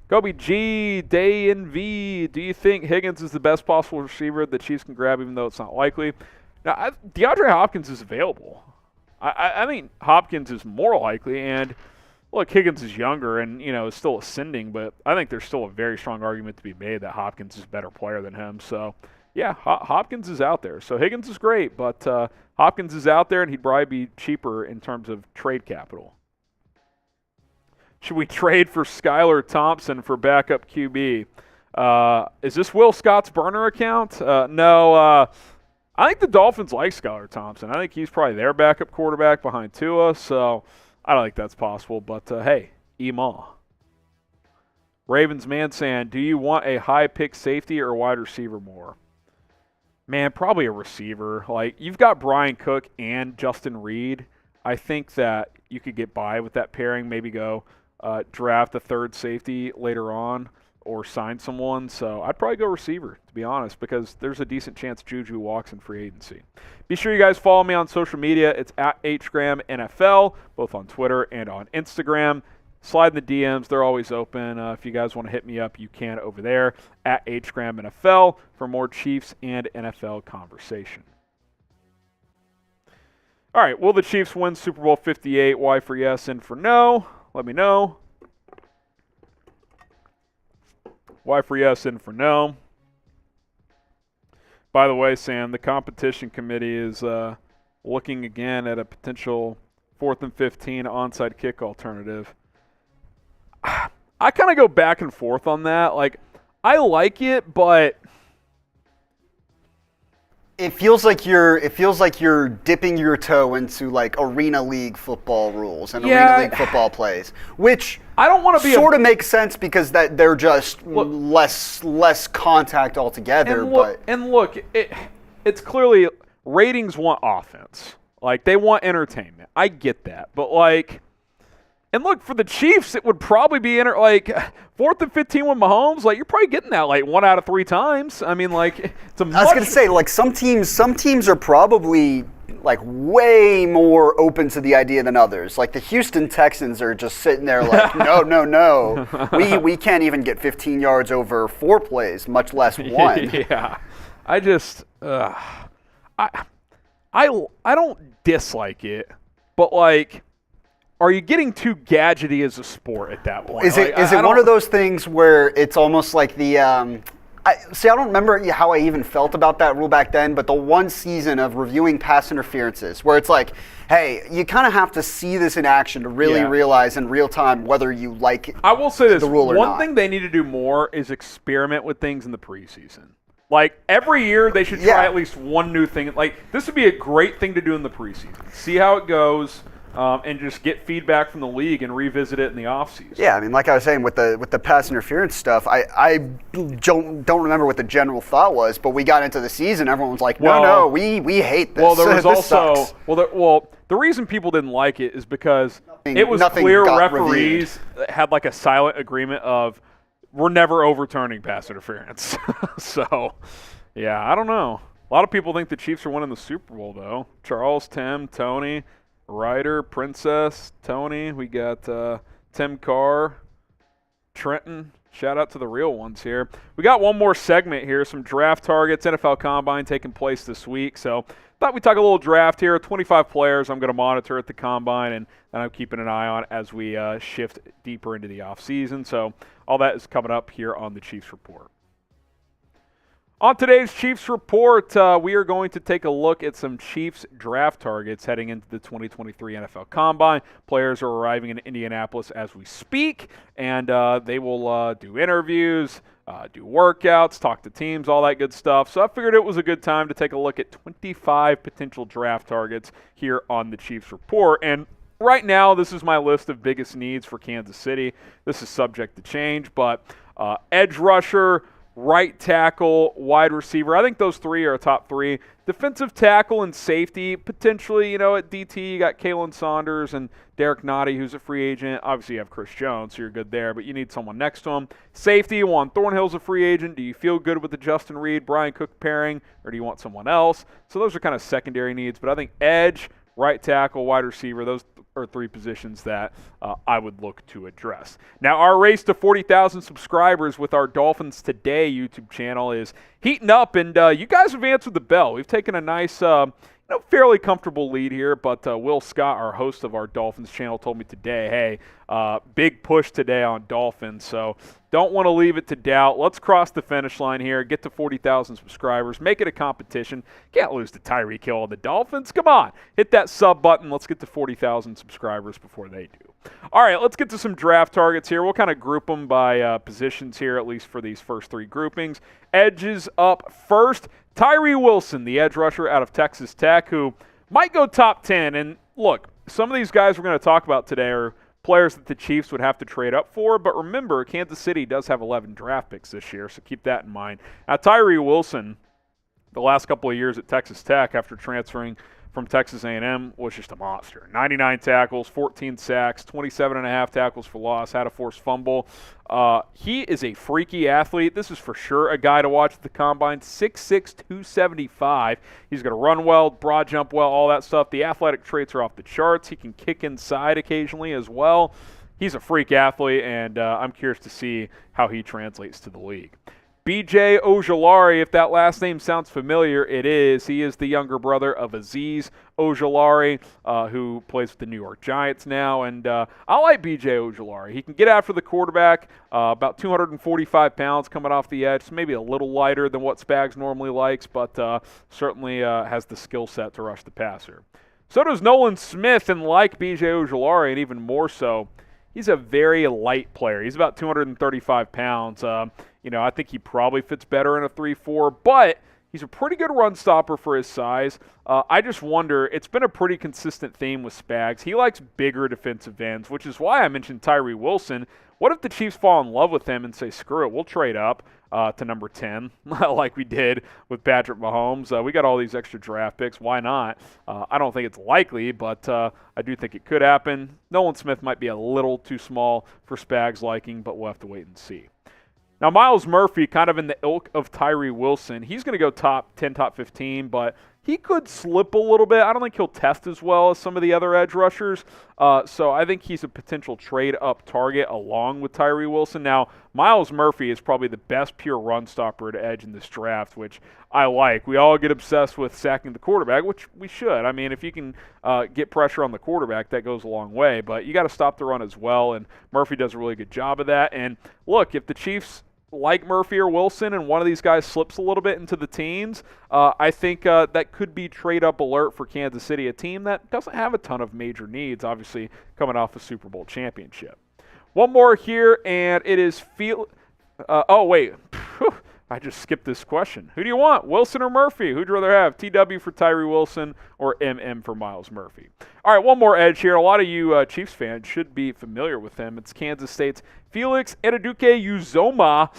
Kobe G, Day in V, do you think Higgins is the best possible receiver the Chiefs can grab, even though it's not likely? Now, DeAndre Hopkins is available. I think Hopkins is more likely, and look, Higgins is younger and is still ascending, but I think there's still a very strong argument to be made that Hopkins is a better player than him. So, yeah, Hopkins is out there. So Higgins is great, but Hopkins is out there, and he'd probably be cheaper in terms of trade capital. Should we trade for Skylar Thompson for backup QB? Is this Will Scott's burner account? No. I think the Dolphins like Skylar Thompson. I think he's probably their backup quarterback behind Tua, so I don't think that's possible. But, hey, Emaw. Ravens man saying, do you want a high pick safety or wide receiver more? Man, probably a receiver. Like, you've got Brian Cook and Justin Reed. I think that you could get by with that pairing, maybe go draft a third safety later on or sign someone. So I'd probably go receiver, to be honest, because there's a decent chance Juju walks in free agency. Be sure you guys follow me on social media. It's at HGramNFL, both on Twitter and on Instagram. Slide in the DMs. They're always open. If you guys want to hit me up, you can over there at HGramNFL for more Chiefs and NFL conversation. All right, will the Chiefs win Super Bowl 58? Y for yes, N for no. Let me know. Y for yes, N for no. By the way, Sam, the competition committee is looking again at a potential 4th and 15 onside kick alternative. I kind of go back and forth on that. Like, I like it, but it feels like you're dipping your toe into like Arena League football rules and Arena League football plays, which I don't want to be sort of makes sense because that they're just less contact altogether. Look, it's clearly ratings want offense. Like, they want entertainment. I get that, but like. And look, for the Chiefs, it would probably be 4th and 15 with Mahomes. Like, you're probably getting that like 1 out of 3 times. I mean, like, it's a much. I was gonna say, like, some teams are probably like way more open to the idea than others. Like the Houston Texans are just sitting there like, no, we can't even get 15 yards over 4 plays, much less 1. Yeah, I just I don't dislike it, but like. Are you getting too gadgety as a sport at that point? Is it one of those things where it's almost like the I don't remember how I even felt about that rule back then, but the one season of reviewing pass interferences where it's like, hey, you kind of have to see this in action to really realize in real time whether you like I will say this, the rule or not. One thing they need to do more is experiment with things in the preseason. Like, every year they should try at least one new thing. Like, this would be a great thing to do in the preseason. See how it goes. And just get feedback from the league and revisit it in the offseason. Yeah, I mean, like I was saying with the pass interference stuff, I don't remember what the general thought was, but we got into the season, everyone was like, no, we hate this. Well, there was this also sucks. The reason people didn't like it is because it was clear referees had like a silent agreement of we're never overturning pass interference. So, yeah, I don't know. A lot of people think the Chiefs are winning the Super Bowl, though. Charles, Tim, Tony. Ryder, Princess, Tony, we got Tim Carr, Trenton. Shout out to the real ones here. We got one more segment here, some draft targets, NFL Combine taking place this week. So thought we'd talk a little draft here. 25 players I'm going to monitor at the Combine and I'm keeping an eye on as we shift deeper into the offseason. So all that is coming up here on the Chiefs Report. On today's Chiefs Report, we are going to take a look at some Chiefs draft targets heading into the 2023 NFL Combine. Players are arriving in Indianapolis as we speak, and they will do interviews, do workouts, talk to teams, all that good stuff. So I figured it was a good time to take a look at 25 potential draft targets here on the Chiefs Report. And right now, this is my list of biggest needs for Kansas City. This is subject to change, but edge rusher, right tackle, wide receiver. I think those 3 are a top 3. Defensive tackle and safety, potentially, at DT, you got Kalen Saunders and Derek Nottie, who's a free agent. Obviously, you have Chris Jones, so you're good there, but you need someone next to him. Safety, Juan Thornhill's a free agent. Do you feel good with the Justin Reed, Brian Cook pairing, or do you want someone else? So those are kind of secondary needs, but I think edge, right tackle, wide receiver, those are 3 positions that I would look to address. Now, our race to 40,000 subscribers with our Dolphins Today YouTube channel is heating up, and you guys have answered the bell. We've taken a nice, fairly comfortable lead here, but Will Scott, our host of our Dolphins channel, told me today, hey, big push today on Dolphins, so don't want to leave it to doubt. Let's cross the finish line here, get to 40,000 subscribers, make it a competition. Can't lose to Tyreek Hill and the Dolphins. Come on, hit that sub button. Let's get to 40,000 subscribers before they do. All right, let's get to some draft targets here. We'll kind of group them by positions here, at least for these first 3 groupings. Edges up first. Tyree Wilson, the edge rusher out of Texas Tech, who might go top 10. And look, some of these guys we're going to talk about today are players that the Chiefs would have to trade up for. But remember, Kansas City does have 11 draft picks this year, so keep that in mind. Now, Tyree Wilson, the last couple of years at Texas Tech after transferring from Texas A&M, was just a monster. 99 tackles, 14 sacks, 27.5 tackles for loss, had a forced fumble. He is a freaky athlete. This is for sure a guy to watch at the Combine. 6'6", 275. He's going to run well, broad jump well, all that stuff. The athletic traits are off the charts. He can kick inside occasionally as well. He's a freak athlete, and I'm curious to see how he translates to the league. B.J. Ojulari, if that last name sounds familiar, it is. He is the younger brother of Azeez Ojulari, who plays with the New York Giants now. And I like B.J. Ojulari. He can get after the quarterback, about 245 pounds coming off the edge, so maybe a little lighter than what Spags normally likes, but certainly has the skill set to rush the passer. So does Nolan Smith, and like B.J. Ojulari, and even more so, he's a very light player. He's about 235 pounds. I think he probably fits better in a 3-4, but he's a pretty good run stopper for his size. I just wonder, it's been a pretty consistent theme with Spags. He likes bigger defensive ends, which is why I mentioned Tyree Wilson. What if the Chiefs fall in love with him and say, screw it, we'll trade up to number 10, like we did with Patrick Mahomes. We got all these extra draft picks. Why not? I don't think it's likely, but I do think it could happen. Nolan Smith might be a little too small for Spags' liking, but we'll have to wait and see. Now, Myles Murphy, kind of in the ilk of Tyree Wilson, he's going to go top 10, top 15, but he could slip a little bit. I don't think he'll test as well as some of the other edge rushers, so I think he's a potential trade-up target along with Tyree Wilson. Now, Myles Murphy is probably the best pure run stopper at edge in this draft, which I like. We all get obsessed with sacking the quarterback, which we should. I mean, if you can get pressure on the quarterback, that goes a long way, but you got to stop the run as well, and Murphy does a really good job of that. And look, if the Chiefs like Murphy or Wilson and one of these guys slips a little bit into the teens, I think that could be trade-up alert for Kansas City, a team that doesn't have a ton of major needs, obviously coming off a Super Bowl championship. One more here, and it is I just skipped this question. Who do you want, Wilson or Murphy? Who'd you rather have, TW for Tyree Wilson or MM for Myles Murphy? All right, one more edge here. A lot of you Chiefs fans should be familiar with him. It's Kansas State's Felix Eduke-Uzoma.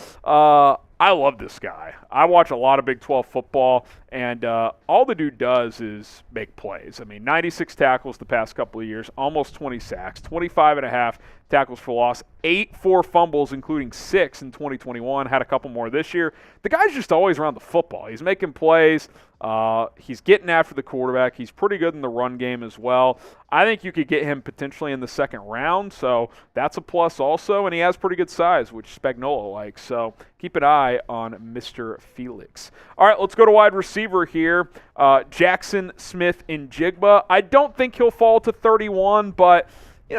I love this guy. I watch a lot of Big 12 football, and all the dude does is make plays. I mean, 96 tackles the past couple of years, almost 20 sacks, 25.5 tackles for loss, 8 forced fumbles, including 6 in 2021, had a couple more this year. The guy's just always around the football. He's making plays. He's getting after the quarterback. He's pretty good in the run game as well. I think you could get him potentially in the second round, so that's a plus also, and he has pretty good size, which Spagnuolo likes, so keep an eye on Mr. Felix. All right, let's go to wide receiver here. Jackson Smith-Njigba. I don't think he'll fall to 31, but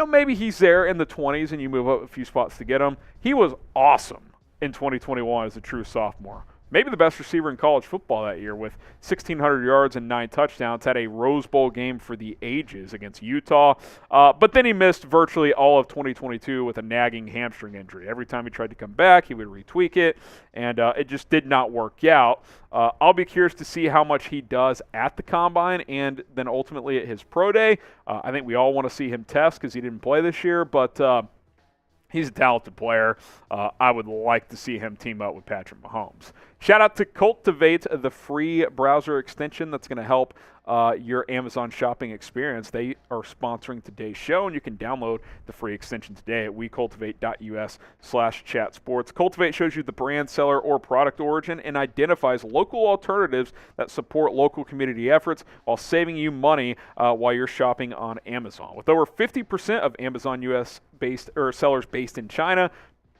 maybe he's there in the 20s and you move up a few spots to get him. He was awesome in 2021 as a true sophomore. Maybe the best receiver in college football that year with 1,600 yards and 9 touchdowns. Had a Rose Bowl game for the ages against Utah. But then he missed virtually all of 2022 with a nagging hamstring injury. Every time he tried to come back, he would retweak it, and it just did not work out. I'll be curious to see how much he does at the Combine and then ultimately at his pro day. I think we all want to see him test because he didn't play this year, but he's a talented player. I would like to see him team up with Patrick Mahomes. Shout out to Cultivate, the free browser extension that's going to help your Amazon shopping experience. They are sponsoring today's show, and you can download the free extension today at wecultivate.us/chatsports. Cultivate shows you the brand, seller, or product origin and identifies local alternatives that support local community efforts while saving you money while you're shopping on Amazon. With over 50% of Amazon US-based or sellers based in China,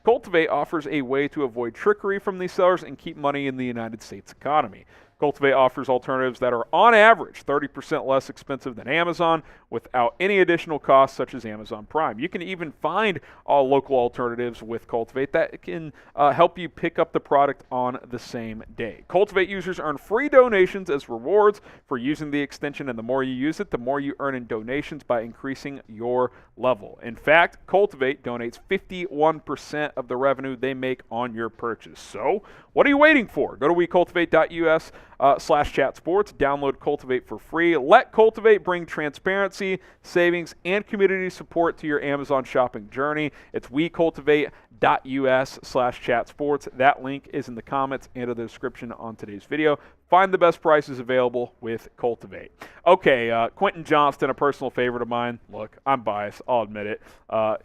Cultivate offers a way to avoid trickery from these sellers and keep money in the United States economy. Cultivate offers alternatives that are, on average, 30% less expensive than Amazon without any additional costs, such as Amazon Prime. You can even find all local alternatives with Cultivate that can help you pick up the product on the same day. Cultivate users earn free donations as rewards for using the extension, and the more you use it, the more you earn in donations by increasing your level. In fact, Cultivate donates 51% of the revenue they make on your purchase. So, what are you waiting for? Go to wecultivate.us cultivate.com/chatsports. Download Cultivate for free. Let Cultivate bring transparency, savings, and community support to your Amazon shopping journey. It's wecultivate.us/chatsports. That link is in the comments and in the description on today's video. Find the best prices available with Cultivate. Okay, Quentin Johnston, a personal favorite of mine. Look, I'm biased. I'll admit it.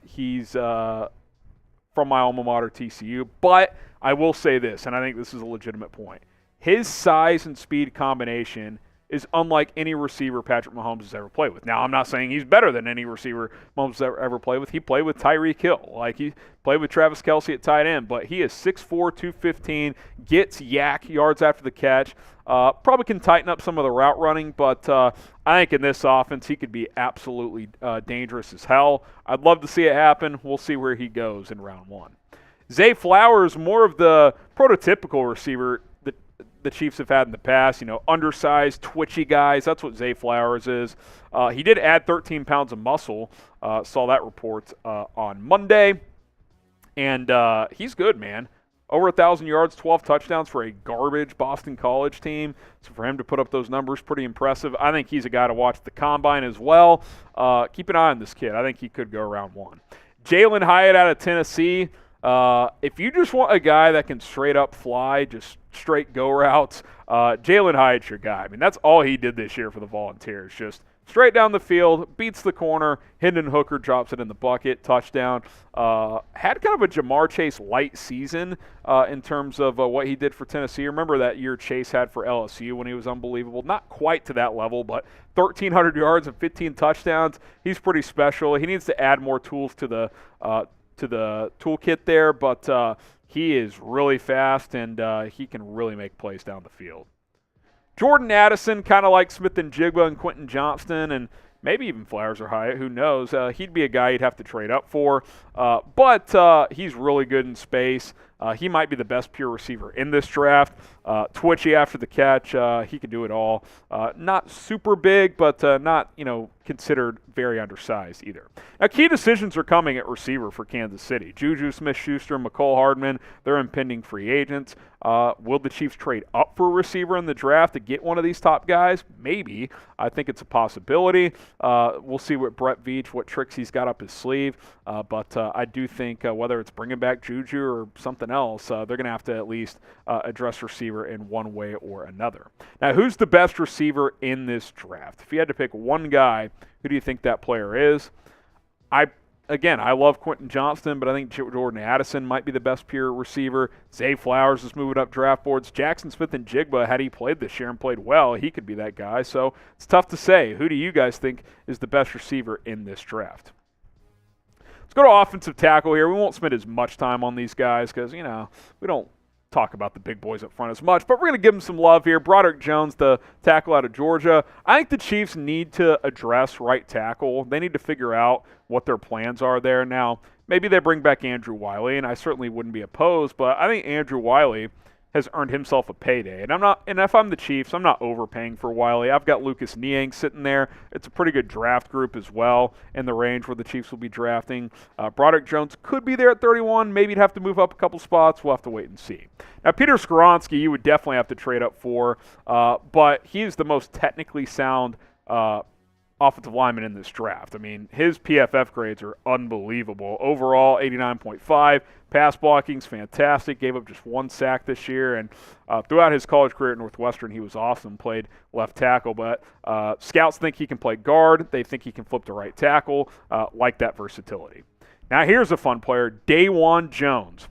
He's from my alma mater, TCU. But I will say this, and I think this is a legitimate point. His size and speed combination is unlike any receiver Patrick Mahomes has ever played with. Now, I'm not saying he's better than any receiver Mahomes has ever played with. He played with Tyreek Hill. Like, he played with Travis Kelce at tight end. But he is 6'4", 215, gets yak yards after the catch. Probably can tighten up some of the route running, but I think in this offense he could be absolutely dangerous as hell. I'd love to see it happen. We'll see where he goes in round 1. Zay Flowers, more of the prototypical receiver that the Chiefs have had in the past, undersized, twitchy guys. That's what Zay Flowers is. He did add 13 pounds of muscle. Saw that report on Monday. And he's good, man. Over 1,000 yards, 12 touchdowns for a garbage Boston College team. So for him to put up those numbers, pretty impressive. I think he's a guy to watch at the Combine as well. Keep an eye on this kid. I think he could go round 1. Jalen Hyatt out of Tennessee. If you just want a guy that can straight up fly, just straight go routes, Jalen Hyatt's your guy. I mean, that's all he did this year for the Volunteers. Just straight down the field, beats the corner, Hendon Hooker drops it in the bucket, touchdown. Had kind of a Jamar Chase light season in terms of what he did for Tennessee. Remember that year Chase had for LSU when he was unbelievable? Not quite to that level, but 1,300 yards and 15 touchdowns. He's pretty special. He needs to add more tools to the toolkit there, but he is really fast, and he can really make plays down the field. Jordan Addison, kind of like Smith and Jigba and Quentin Johnston, and maybe even Flowers or Hyatt, who knows. He'd be a guy you'd have to trade up for, but he's really good in space. He might be the best pure receiver in this draft. Twitchy after the catch. He can do it all. Not super big, but not, considered very undersized either. Now, key decisions are coming at receiver for Kansas City. Juju Smith-Schuster, McCole Hardman, they're impending free agents. Will the Chiefs trade up for a receiver in the draft to get one of these top guys? Maybe. I think it's a possibility. We'll see what Brett Veach, what tricks he's got up his sleeve. But I do think whether it's bringing back Juju or something else, they're going to have to at least address receiver in one way or another. Now, who's the best receiver in this draft? If you had to pick one guy, who do you think that player is? I love Quentin Johnston, but I think Jordan Addison might be the best pure receiver. Zay Flowers is moving up draft boards. Jackson Smith and Jigba, had he played this year and played well, he could be that guy. So it's tough to say. Who do you guys think is the best receiver in this draft? Let's go to offensive tackle here. We won't spend as much time on these guys because, we don't talk about the big boys up front as much, but we're going to give them some love here. Broderick Jones, the tackle out of Georgia. I think the Chiefs need to address right tackle. They need to figure out what their plans are there. Now, maybe they bring back Andrew Wiley, and I certainly wouldn't be opposed, but I think Andrew Wiley has earned himself a payday. And if I'm the Chiefs, I'm not overpaying for Wiley. I've got Lucas Niang sitting there. It's a pretty good draft group as well in the range where the Chiefs will be drafting. Broderick Jones could be there at 31. Maybe he'd have to move up a couple spots. We'll have to wait and see. Now, Peter Skoronski, you would definitely have to trade up for, but he's the most technically sound offensive lineman in this draft. I mean, his PFF grades are unbelievable. Overall, 89.5. Pass blocking's fantastic. Gave up just 1 sack this year, and throughout his college career at Northwestern, he was awesome. Played left tackle, but scouts think he can play guard. They think he can flip to right tackle. Like that versatility. Now, here's a fun player, Dawan Jones.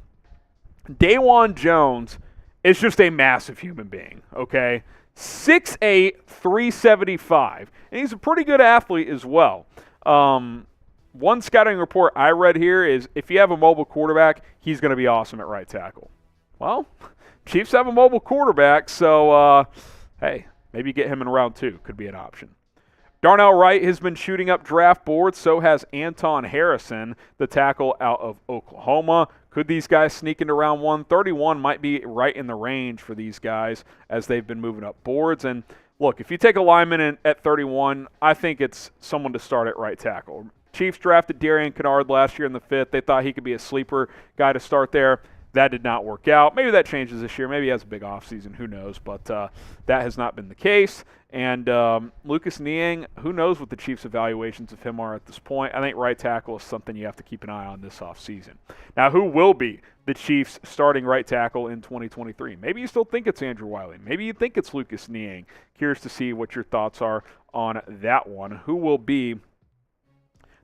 Dawan Jones is just a massive human being, okay? 6'8", 375, and he's a pretty good athlete as well. One scouting report I read here is if you have a mobile quarterback, he's going to be awesome at right tackle. Well, Chiefs have a mobile quarterback, so, hey, maybe get him in round 2. Could be an option. Darnell Wright has been shooting up draft boards. So has Anton Harrison, the tackle out of Oklahoma. Could these guys sneak into round 1? 31 might be right in the range for these guys as they've been moving up boards. And look, if you take a lineman at 31, I think it's someone to start at right tackle. Chiefs drafted Darian Kennard last year in the 5th. They thought he could be a sleeper guy to start there. That did not work out. Maybe that changes this year. Maybe he has a big offseason. Who knows? But that has not been the case. And Lucas Niang, who knows what the Chiefs' evaluations of him are at this point. I think right tackle is something you have to keep an eye on this offseason. Now, who will be the Chiefs' starting right tackle in 2023? Maybe you still think it's Andrew Wiley. Maybe you think it's Lucas Niang. Curious to see what your thoughts are on that one. Who will be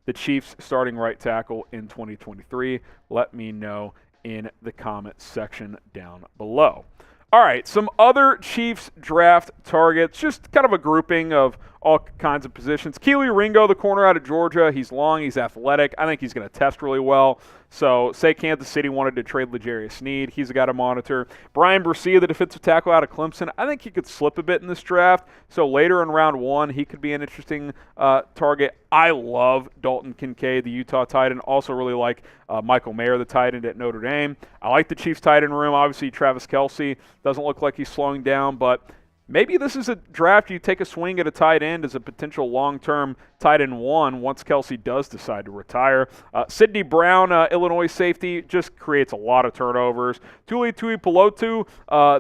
the Chiefs' starting right tackle in 2023? Let me know in the comments section down below. All right, some other Chiefs draft targets, just kind of a grouping of all kinds of positions. Keely Ringo, the corner out of Georgia. He's long, he's athletic. I think he's going to test really well. So, say Kansas City wanted to trade L'Jarius Sneed. He's a guy to monitor. Brian Brescia, the defensive tackle out of Clemson. I think he could slip a bit in this draft. So, later in round 1, he could be an interesting target. I love Dalton Kincaid, the Utah tight end. Also really like Michael Mayer, the tight end at Notre Dame. I like the Chiefs tight end room. Obviously, Travis Kelce doesn't look like he's slowing down, but maybe this is a draft you take a swing at a tight end as a potential long-term tight end 1 once Kelce does decide to retire. Sidney Brown, Illinois safety, just creates a lot of turnovers. Tuli Tuipulotu,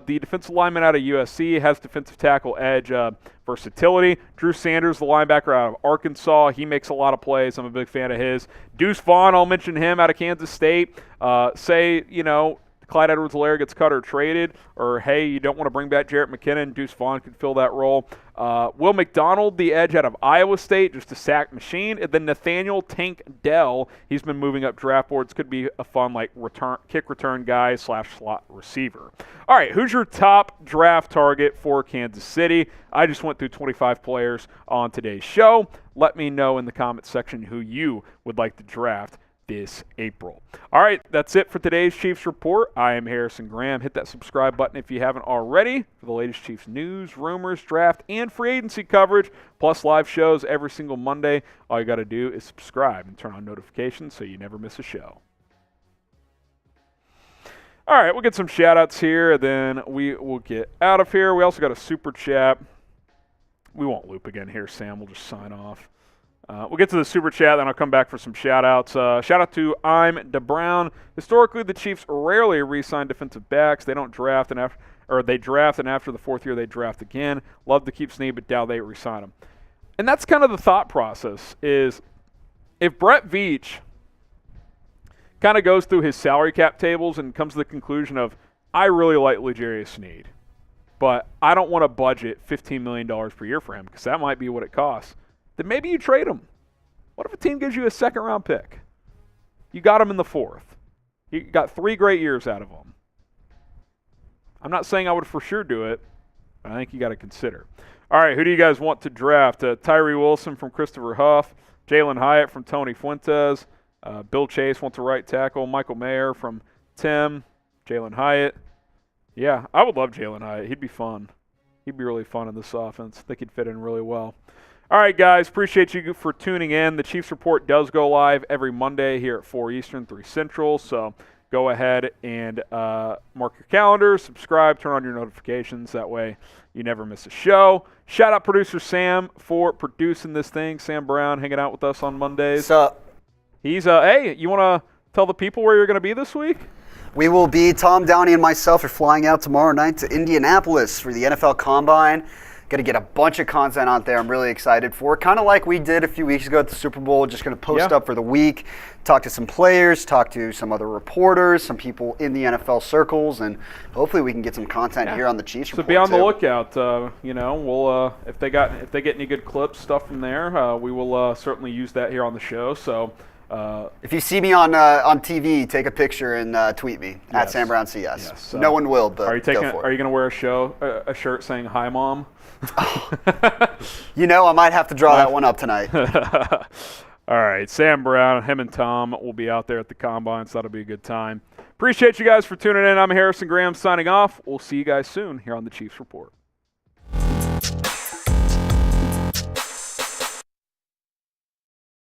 the defensive lineman out of USC, has defensive tackle edge versatility. Drew Sanders, the linebacker out of Arkansas, he makes a lot of plays. I'm a big fan of his. Deuce Vaughn, I'll mention him out of Kansas State. Clyde Edwards-Helaire gets cut or traded, or hey, you don't want to bring back Jarrett McKinnon, Deuce Vaughn could fill that role. Will McDonald, the edge out of Iowa State, just a sack machine. And then Nathaniel Tank Dell, he's been moving up draft boards, could be a fun kick return guy / slot receiver. All right, who's your top draft target for Kansas City? I just went through 25 players on today's show. Let me know in the comments section who you would like to draft this April. All right, that's it for today's Chiefs Report. I am Harrison Graham. Hit that subscribe button if you haven't already for the latest Chiefs news, rumors, draft, and free agency coverage, plus live shows every single Monday. All you got to do is subscribe and turn on notifications so you never miss a show. All right, we'll get some shout-outs here, then we will get out of here. We also got a super chat. We won't loop again here, Sam. We'll just sign off. We'll get to the super chat, then I'll come back for some shout-outs. Shout-out to I'm DeBrown. Historically, the Chiefs rarely re-sign defensive backs. They don't draft, they draft, and after the 4th year, they draft again. Love to keep Sneed, but doubt they re-sign him. And that's kind of the thought process, is if Brett Veach kind of goes through his salary cap tables and comes to the conclusion of, I really like L'Jarius Sneed, but I don't want to budget $15 million per year for him because that might be what it costs, then maybe you trade him. What if a team gives you a 2nd-round pick? You got him in the 4th. You got 3 great years out of him. I'm not saying I would for sure do it, but I think you got to consider. All right, who do you guys want to draft? Tyree Wilson from Christopher Huff, Jalen Hyatt from Tony Fuentes, Bill Chase wants a right tackle, Michael Mayer from Tim, Jalen Hyatt. Yeah, I would love Jalen Hyatt. He'd be fun. He'd be really fun in this offense. I think he'd fit in really well. All right, guys, appreciate you for tuning in. The Chiefs Report does go live every Monday here at 4 Eastern, 3 Central, so go ahead and mark your calendar, subscribe, turn on your notifications. That way you never miss a show. Shout out producer Sam for producing this thing. Sam Brown hanging out with us on Mondays. What's up? He's, hey, you want to tell the people where you're going to be this week? We will be, Tom Downey and myself are flying out tomorrow night to Indianapolis for the NFL Combine. Going to get a bunch of content out there I'm really excited for. Kind of like we did a few weeks ago at the Super Bowl. Just going to post up for the week, talk to some players, talk to some other reporters, some people in the NFL circles, and hopefully we can get some content here on the Chiefs Report. So be on the lookout. We'll if they get any good clips, stuff from there, we will certainly use that here on the show. So if you see me on TV, take a picture and tweet me at SamBrownCS. Yes. No one will, but are you going to wear a shirt saying "Hi, Mom"? I might have to draw that one up tonight. All right, Sam Brown, him and Tom will be out there at the Combine, so that'll be a good time. Appreciate you guys for tuning in. I'm Harrison Graham signing off. We'll see you guys soon here on the Chiefs Report.